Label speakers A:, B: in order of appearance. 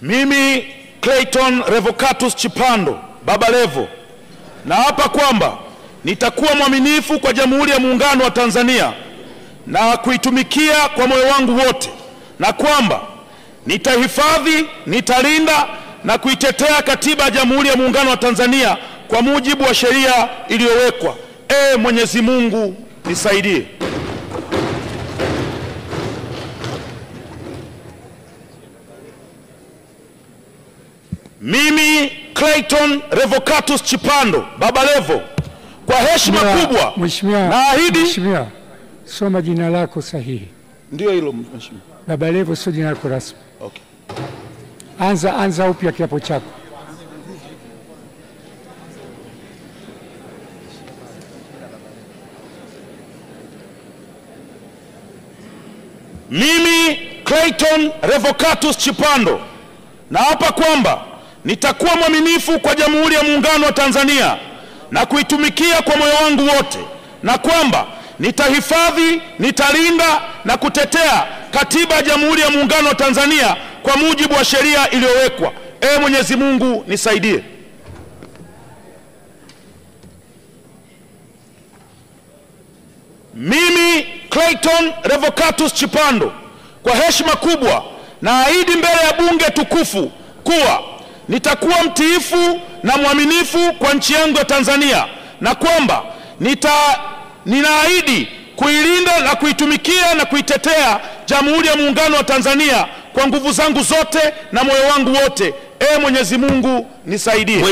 A: Mimi Clayton Revocatus Chipando Baba Levo naapa kwamba nitakuwa mwaminifu kwa Jamhuri ya Muungano wa Tanzania na kuitumikia kwa moyo wangu wote, na kwamba nitahifadhi, nitalinda na kuitetea Katiba ya Jamhuri ya Muungano wa Tanzania kwa mujibu wa sheria iliyowekwa. Mwenyezi Mungu nisaidie. Mimi Clayton Revocatus Chipando Baba Levo kwa heshima kubwa naahidi.
B: Mheshimiwa, soma jina lako sahihi.
A: Ndio hilo mheshimiwa.
B: Baba Levo sio jina lako rasmi.
A: Okay.
B: Anza upya kiapo chako.
A: Mimi Clayton Revocatus Chipando naapa kwamba nitakuwa mwaminifu kwa Jamhuri ya Muungano wa Tanzania na kuitumikia kwa moyo wangu wote, na kwamba nitahifadhi, nitalinda na kutetea Katiba ya Jamhuri ya Muungano wa Tanzania kwa mujibu wa sheria iliyowekwa. Mwenyezi Mungu nisaidie. Mimi Clayton Revocatus Chipando kwa heshima kubwa naahidi mbele ya bunge tukufu kuwa nitakuwa mtiifu na mwaminifu kwa nchi yangu ya Tanzania, na kwamba ninaahidi kuilinda na kuitumikia na kuitetea Jamhuri ya Muungano wa Tanzania kwa nguvu zangu zote na moyo wangu wote. Mwenyezi Mungu nisaidie.